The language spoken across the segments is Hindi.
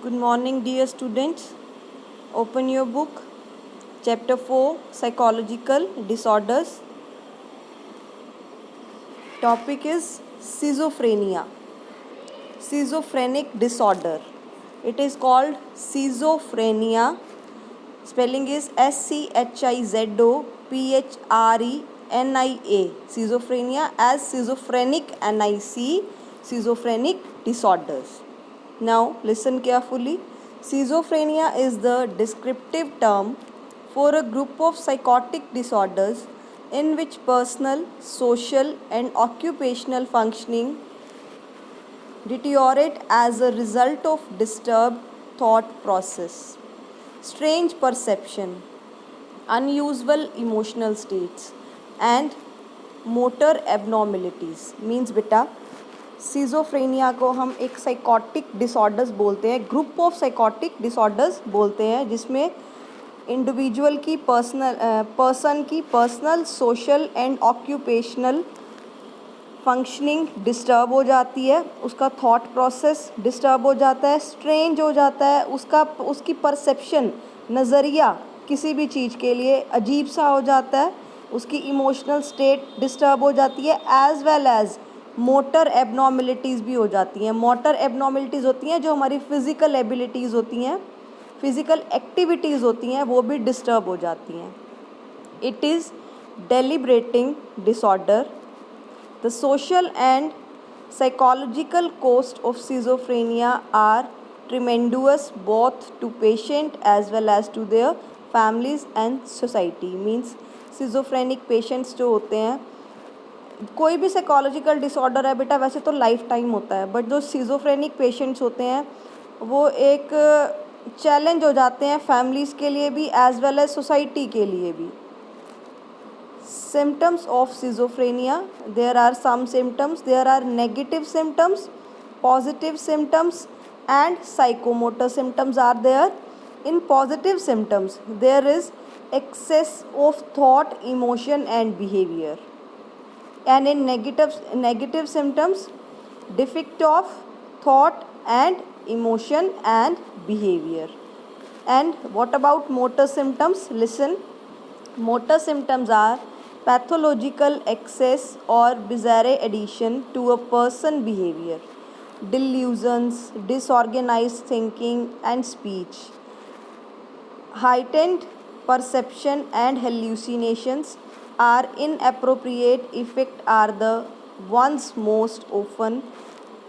Good morning, dear students. Open your book. Chapter 4 Psychological Disorders. Topic is schizophrenia. Schizophrenic disorder. It is called schizophrenia. Spelling is SCHIZOPHRENIA. Schizophrenia as schizophrenic NIC. Schizophrenic disorders. Now listen carefully. Schizophrenia is the descriptive term for a group of psychotic disorders in which personal, social, and occupational functioning deteriorate as a result of disturbed thought process, strange perception, unusual emotional states, and motor abnormalities. Means बेटा सीजोफ्रेनिया को हम एक साइकोटिक डिसऑर्डर्स बोलते हैं, ग्रुप ऑफ साइकोटिक डिसऑर्डर्स बोलते हैं, जिसमें इंडिविजुअल की पर्सन की personal, social and occupational functioning disturb हो जाती है, उसका थॉट प्रोसेस डिस्टर्ब हो जाता है, स्ट्रेंज हो जाता है, उसकी परसेप्शन, नज़रिया किसी भी चीज़ के लिए अजीब सा हो जाता है, उसकी इमोशनल स्टेट डिस्टर्ब हो जाती है, as well as motor abnormalities भी हो जाती हैं. मोटर एबनॉर्मेलिटीज़ होती हैं जो हमारी फ़िज़िकल एबिलिटीज़ होती हैं, फ़िज़िकल एक्टिविटीज़ होती हैं, वो भी डिस्टर्ब हो जाती हैं. It is deliberating disorder. The social and psychological cost of schizophrenia are tremendous both to patient as well as to their families and society. Means schizophrenic patients जो होते हैं, कोई भी साइकोलॉजिकल डिसऑर्डर है बेटा वैसे तो लाइफ टाइम होता है, बट जो schizophrenic पेशेंट्स होते हैं वो एक चैलेंज हो जाते हैं फैमिलीज़ के लिए भी एज़ वेल एज सोसाइटी के लिए भी. Symptoms of schizophrenia. There are some symptoms. There are negative symptoms, positive symptoms, and psychomotor symptoms are there. In positive symptoms, there is excess of thought, emotion, and behavior. And in negative symptoms, defect of thought and emotion and behavior. And what about motor symptoms? Listen. Motor symptoms are pathological excess or bizarre addition to a person behavior, delusions, disorganized thinking and speech, heightened perception and hallucinations are inappropriate effect are the ones most often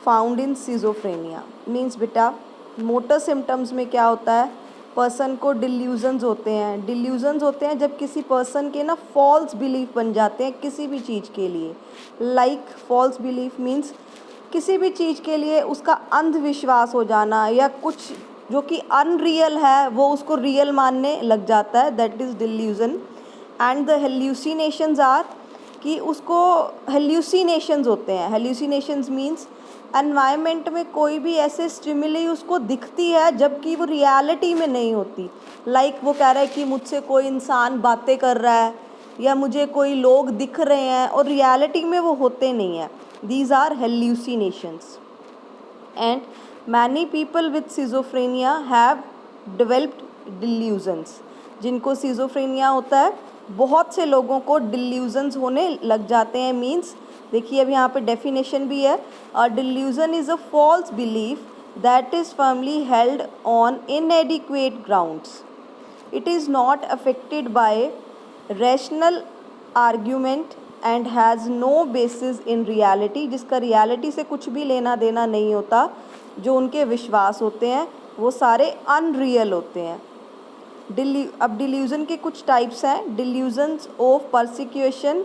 found in schizophrenia. Means बेटा मोटर सिम्टम्स में क्या होता है, पर्सन को डिल्यूजन्स होते हैं. डिल्यूजन्स होते हैं जब किसी पर्सन के ना फॉल्स बिलीफ बन जाते हैं किसी भी चीज़ के लिए. लाइक फॉल्स बिलीफ मीन्स किसी भी चीज़ के लिए उसका अंधविश्वास हो जाना, या कुछ जो कि अनरियल है वो उसको रियल मानने लग जाता है, that is delusion. And the hallucinations are कि उसको हेल्यूसिनेशंस होते हैं. हेल्यूसिनेशंस मीन्स एनवायरनमेंट में कोई भी ऐसे स्टिमुली उसको दिखती है जबकि वो रियलिटी में नहीं होती. लाइक वो कह रहा है कि मुझसे कोई इंसान बातें कर रहा है या मुझे कोई लोग दिख रहे हैं और रियलिटी में वो होते नहीं हैं. These are hallucinations. And many people with schizophrenia have developed delusions. जिनको सिजोफ्रेनिया होता है बहुत से लोगों को डिल्यूजन्स होने लग जाते हैं. मीन्स देखिए अब यहाँ पे डेफिनेशन भी है. A delusion is a false belief that is firmly held on inadequate grounds. It is not affected by rational argument and has no basis in reality. जिसका रियलिटी से कुछ भी लेना देना नहीं होता. जो उनके विश्वास होते हैं वो सारे अनरियल होते हैं. अब डिल्यूजन के कुछ टाइप्स हैं. Delusions of persecution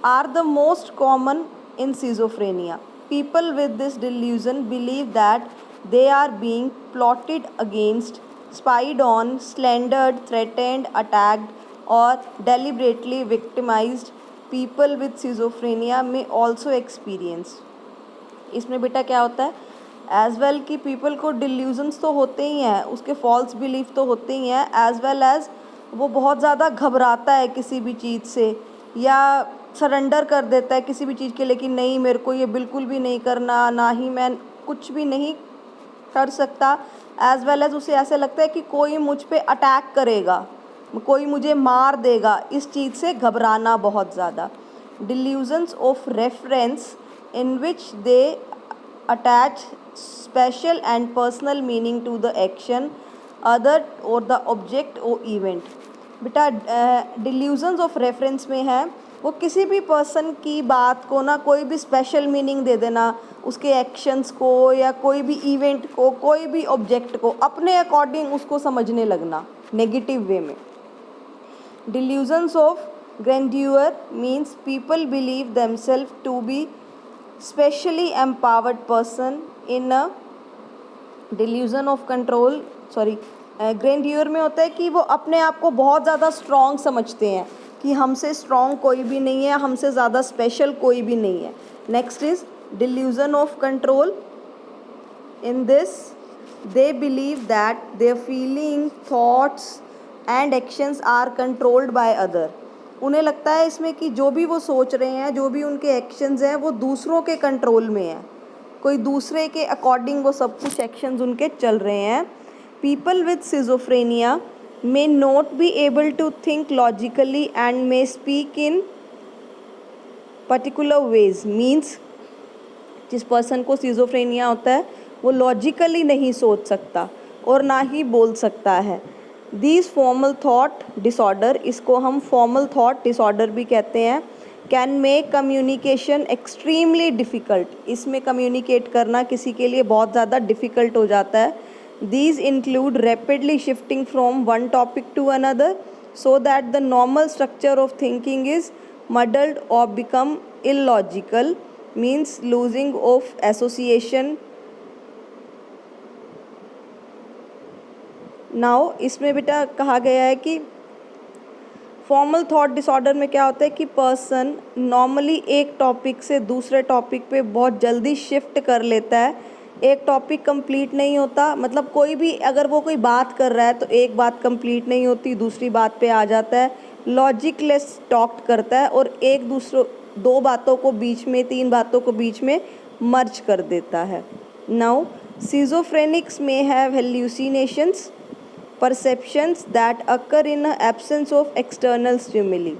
are the most common in schizophrenia. People with this delusion believe that they are being plotted against, spied on, slandered, threatened, attacked, or deliberately victimized. People with schizophrenia may also experience. इसमें बेटा क्या होता है एज वेल कि पीपल को डिल्यूजन्स तो होते ही हैं, उसके फॉल्स बिलीफ तो होते ही हैं, एज वेल एज वो बहुत ज़्यादा घबराता है किसी भी चीज़ से या सरेंडर कर देता है किसी भी चीज़ के लिए कि नहीं मेरे को ये बिल्कुल भी नहीं करना, ना ही मैं कुछ भी नहीं कर सकता. एज वेल एज उसे ऐसे लगता है कि कोई मुझ पे अटैक करेगा, कोई मुझे मार देगा, इस चीज़ से घबराना बहुत ज़्यादा। Delusions of reference in which they attach special and personal meaning to the action other और द ऑब्जेक्ट और इवेंट। बेटा डिल्यूजन्स ऑफ रेफरेंस में है वो किसी भी पर्सन की बात को ना कोई भी स्पेशल मीनिंग दे देना, उसके एक्शंस को या कोई भी इवेंट को, कोई भी ऑब्जेक्ट को अपने अकॉर्डिंग उसको समझने लगना नेगेटिव वे में। Delusions of grandeur means people believe themselves to be specially empowered person in a delusion of control grandeur में होता है कि वो अपने आप को बहुत ज़्यादा स्ट्रॉन्ग समझते हैं कि हमसे स्ट्रॉन्ग कोई भी नहीं है, हमसे ज़्यादा स्पेशल कोई भी नहीं है। Next is delusion of control. In this they believe that their feeling, thoughts and actions are controlled by other. उन्हें लगता है इसमें कि जो भी वो सोच रहे हैं, जो भी उनके एक्शंस हैं, वो दूसरों के कंट्रोल में है, कोई दूसरे के अकॉर्डिंग वो सब कुछ एक्शंस उनके चल रहे हैं। People with schizophrenia may not be able to think logically and may speak in particular ways। means जिस पर्सन को सिजोफ्रेनिया होता है वो लॉजिकली नहीं सोच सकता और ना ही बोल सकता है। दिस फॉर्मल थॉट डिसऑर्डर, इसको हम फॉर्मल थॉट डिसऑर्डर भी कहते हैं, can make communication extremely difficult. इसमें कम्युनिकेट करना किसी के लिए बहुत ज़्यादा डिफ़िकल्ट हो जाता है। These include rapidly shifting from one topic to another so that the normal structure of thinking is muddled or become illogical, means losing of association। Now इसमें बेटा कहा गया है कि फॉर्मल थॉट डिसऑर्डर में क्या होता है कि पर्सन नॉर्मली एक टॉपिक से दूसरे टॉपिक पे बहुत जल्दी शिफ्ट कर लेता है। एक टॉपिक कंप्लीट नहीं होता, मतलब कोई भी अगर वो कोई बात कर रहा है तो एक बात कंप्लीट नहीं होती, दूसरी बात पे आ जाता है, लॉजिकलेस टॉक करता है और एक दूसरों दो बातों को बीच में, तीन बातों को बीच में मर्ज कर देता है। नाउ सिजोफ्रेनिक्स में have hallucinations, perceptions that occur in the absence of external stimuli।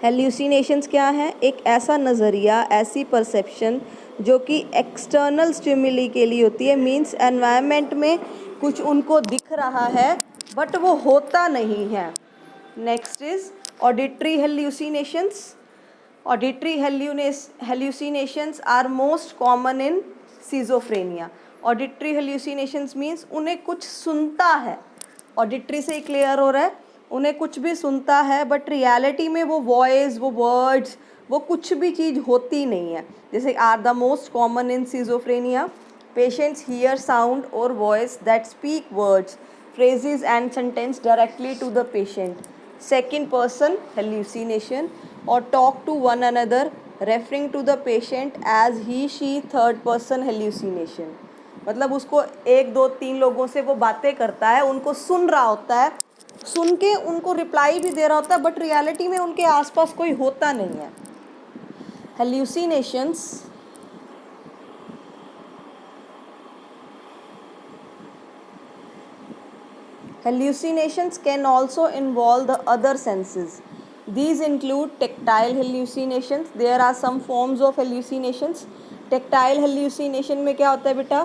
Hallucinations क्या है? एक ऐसा नज़रिया, ऐसी परसेप्शन जो कि एक्सटर्नल स्टिमुली के लिए होती है, मीन्स एनवायरनमेंट में कुछ उनको दिख रहा है बट वो होता नहीं है। Next is auditory hallucinations. Auditory hallucinations are most common in schizophrenia. Auditory hallucinations means उन्हें कुछ सुनता है, ऑडिटरी से ही क्लियर हो रहा है, उन्हें कुछ भी सुनता है बट रियलिटी में वो वॉइस, वो वर्ड्स, वो कुछ भी चीज़ होती नहीं है। जैसे are the most common in schizophrenia, patients hear sound और voice that speak words, phrases and sentence directly to the patient। second person hallucination or talk to one another referring to the patient as he she। third person hallucination मतलब उसको एक दो तीन लोगों से वो बातें करता है, उनको सुन रहा होता है, सुन के उनको रिप्लाई भी दे रहा होता है बट रियलिटी में उनके आसपास कोई होता नहीं है। hallucinations Hallucinations can also involve the other senses. These include tactile hallucinations. There are some forms of hallucinations. Tactile hallucination में क्या होता है बेटा?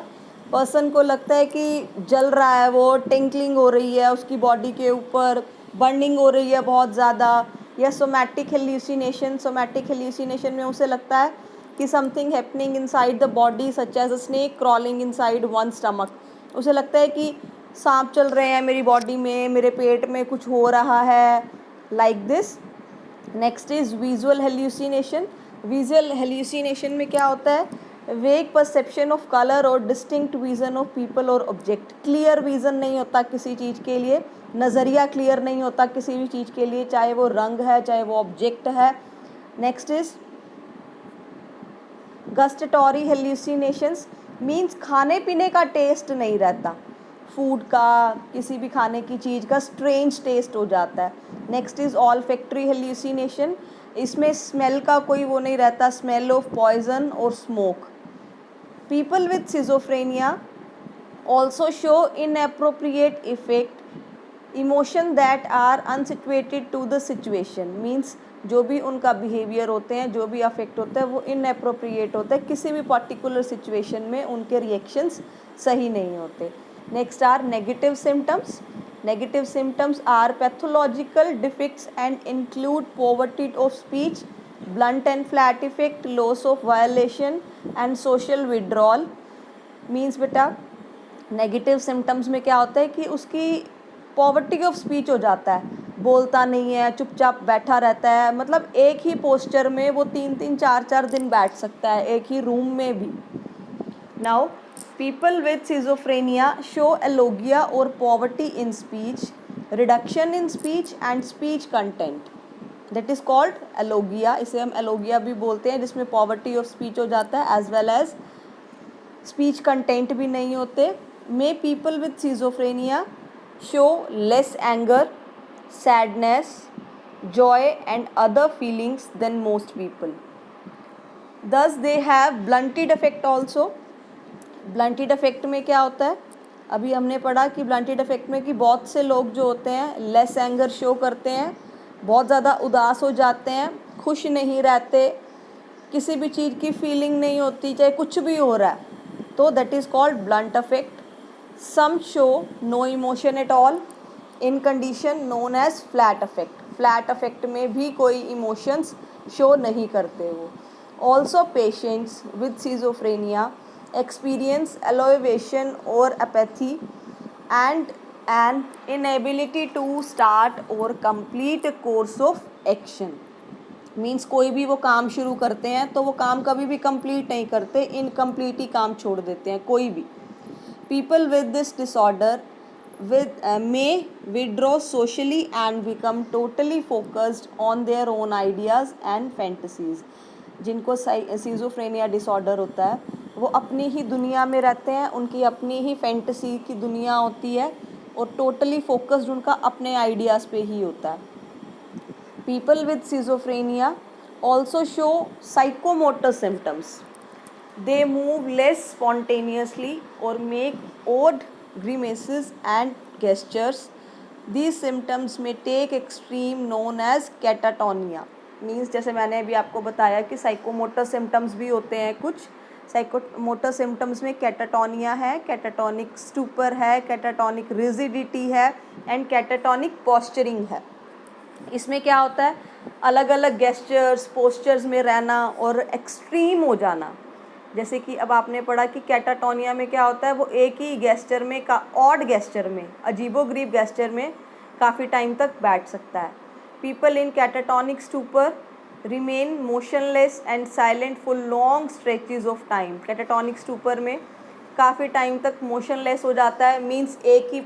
पर्सन को लगता है कि जल रहा है, वो टिंकलिंग हो रही है उसकी बॉडी के ऊपर, बर्निंग हो रही है बहुत ज़्यादा। या सोमैटिक हेल्यूसिनेशन, सोमैटिक हेल्यूसिनेशन में उसे लगता है कि something happening inside the body such as a snake crawling inside one stomach. उसे लगता है कि सांप चल रहे हैं मेरी बॉडी में, मेरे पेट में कुछ हो रहा है, like this. Next is visual hallucination. Visual hallucination में क्या होता है? वेग परसेप्शन ऑफ कलर और डिस्टिंक्ट विजन ऑफ पीपल और ऑब्जेक्ट। क्लियर विजन नहीं होता किसी चीज़ के लिए, नज़रिया क्लियर नहीं होता किसी भी चीज़ के लिए, चाहे वो रंग है चाहे वो ऑब्जेक्ट है। Next is gustatory hallucinations, means खाने पीने का टेस्ट नहीं रहता, फूड का, किसी भी खाने की चीज़ का स्ट्रेंज टेस्ट हो जाता है। नेक्स्ट इज़ ऑल्फैक्टरी हेल्यूसिनेशन, इसमें स्मेल का कोई वो नहीं रहता, स्मेल ऑफ पॉइजन और smoke. People with schizophrenia also show inappropriate effect, emotion that are unsituated to the situation, means जो भी उनका बिहेवियर होते हैं, जो भी अफेक्ट होता है वो इनएप्रोप्रिएट होता है, किसी भी पर्टिकुलर सिचुएशन में उनके रिएक्शंस सही नहीं होते. Next are negative symptoms. Negative symptoms are pathological defects and include poverty of speech, blunt and flat effect, loss of violation and social withdrawal. Means बेटा नेगेटिव सिम्टम्स में क्या होता है कि उसकी पॉवर्टी ऑफ स्पीच हो जाता है, बोलता नहीं है, चुपचाप बैठा रहता है, मतलब एक ही पोस्चर में वो 3-3 4-4 दिन बैठ सकता है, एक ही रूम में भी. Now people with schizophrenia show alogia और poverty in speech, reduction in speech and speech content, that is called alogia. इसे हम एलोगिया भी बोलते हैं, जिसमें पॉवर्टी ऑफ स्पीच हो जाता है as well as speech content भी नहीं होते. May people with schizophrenia show less anger, sadness, joy and other feelings than most people. Thus they have blunted affect also. Blunted affect में क्या होता है, अभी हमने पढ़ा कि blunted affect में कि बहुत से लोग जो होते हैं less anger show करते हैं, बहुत ज़्यादा उदास हो जाते हैं, खुश नहीं रहते, किसी भी चीज़ की फीलिंग नहीं होती, चाहे कुछ भी हो रहा है, तो that is called blunt affect. Some show no emotion at all in condition known as flat affect. Flat affect में भी कोई emotions show नहीं करते वो. Also patients with schizophrenia experience elevation or apathy and an inability to start or complete a course of action. Means कोई भी वो काम शुरू करते हैं तो वो काम कभी भी कंप्लीट नहीं करते, इनकम्प्लीट ही काम छोड़ देते हैं कोई भी. People with this disorder may withdraw socially and become totally focused on their own ideas and fantasies. जिनको सिजोफ्रेनिया डिसऑर्डर होता है वो अपनी ही दुनिया में रहते हैं, उनकी अपनी ही फैंटेसी की दुनिया होती है और टोटली फोकस्ड उनका अपने आइडियाज़ पे ही होता है. People with schizophrenia also show psychomotor symptoms. They move less spontaneously or make odd grimaces and gestures. These symptoms may take extreme known as catatonia. Means जैसे मैंने अभी आपको बताया कि साइकोमोटर सिम्टम्स भी होते हैं कुछ. साइकोमोटर सिम्टम्स में कैटाटोनिया है, कैटाटोनिक स्टूपर है, कैटाटोनिक रिजिडिटी है एंड कैटाटोनिक पोस्चरिंग है. इसमें क्या होता है, अलग अलग गेस्चर्स पोस्चर्स में रहना और एक्सट्रीम हो जाना. जैसे कि अब आपने पढ़ा कि कैटाटोनिया में क्या होता है, वो एक ही गेस्चर में ऑड गेस्चर में, अजीबोगरीब गेस्चर में काफ़ी टाइम तक बैठ सकता है. People in catatonic stupor remain motionless and silent for long stretches of time. Catatonic stupor में काफ़ी टाइम तक मोशनलेस हो जाता है, मीन्स एक ही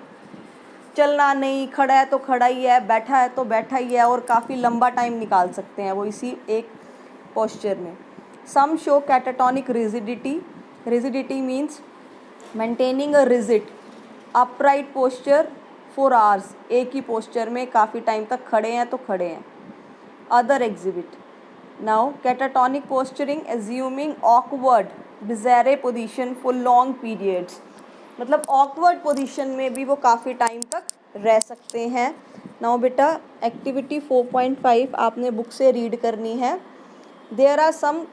चलना नहीं, खड़ा है तो खड़ा ही है, बैठा है तो बैठा ही है और काफ़ी लंबा टाइम निकाल सकते हैं वो इसी एक पोस्चर में. Some show catatonic rigidity. Rigidity means maintaining a rigid, upright posture for hours. एक ही पोस्चर में काफ़ी टाइम तक खड़े हैं तो खड़े हैं. Other exhibit. Now catatonic posturing assuming awkward, bizarre position for long periods. मतलब awkward position में भी वो काफ़ी टाइम तक रह सकते हैं. Now बेटा एक्टिविटी 4.5 आपने बुक से रीड करनी है. There are some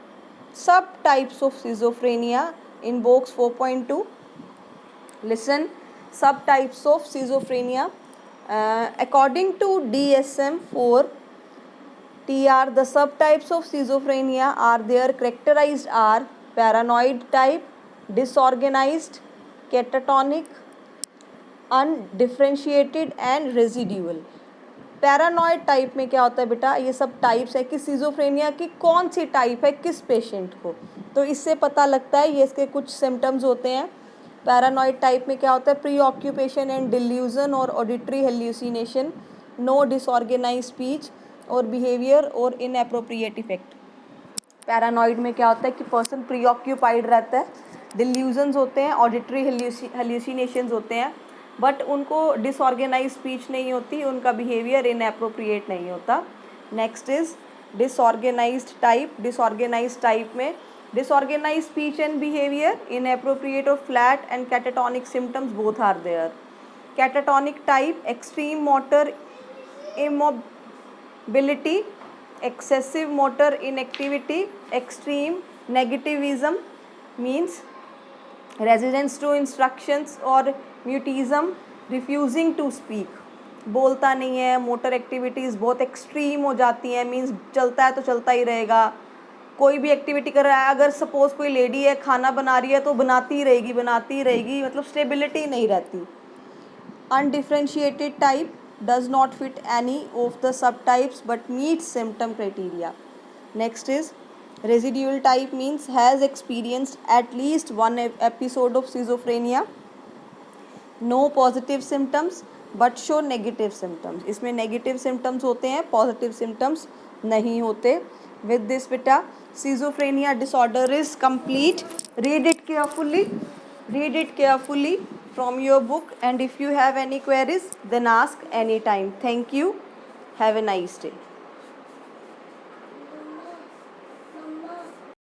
subtypes of schizophrenia in box 4.2. Listen, subtypes of schizophrenia. According to DSM-4 TR, the subtypes of schizophrenia are there characterized are paranoid type, disorganized, catatonic, undifferentiated and residual. Paranoid type में क्या होता है बेटा, ये सब टाइप्स है कि सिजोफ्रेनिया की कौन सी टाइप है किस पेशेंट को, तो इससे पता लगता है. ये इसके कुछ सिम्टम्स होते हैं. पैरानॉइड टाइप में क्या होता है, प्री ऑक्यूपेशन एंड डिल्यूजन और auditory hallucination, no disorganise speech और बिहेवियर और इनएप्रोप्रिएट इफेक्ट. पैरानॉइड में क्या होता है कि पर्सन प्री ऑक्यूपाइड रहता है, डिल्यूजन्स होते हैं, ऑडिटरी हेल्यूसिनेशंस होते हैं, बट उनको डिसऑर्गेनाइज स्पीच नहीं होती, उनका बिहेवियर इनएप्रोप्रिएट नहीं होता. Next is disorganised type. Disorganised type में Disorganized speech and behavior, inappropriate or flat and catatonic symptoms both are there. Catatonic type, extreme motor immobility, excessive motor inactivity, extreme negativism means resistance to instructions और mutism, refusing to speak, बोलता नहीं है, मोटर एक्टिविटीज़ बहुत एक्सट्रीम हो जाती हैं, मीन्स चलता है तो चलता ही रहेगा, कोई भी एक्टिविटी कर रहा है, अगर सपोज़ कोई लेडी है खाना बना रही है तो बनाती ही रहेगी, मतलब स्टेबिलिटी नहीं रहती. Undifferentiated type does not fit any of the subtypes but meets symptom criteria. Next is residual type, means has experienced at least one episode of schizophrenia, no positive symptoms but show negative symptoms. इसमें negative symptoms होते हैं, positive symptoms नहीं होते. With this beta, schizophrenia disorder is complete. Read it carefully from your book, and if you have any queries then ask anytime. Thank you. Have a nice day.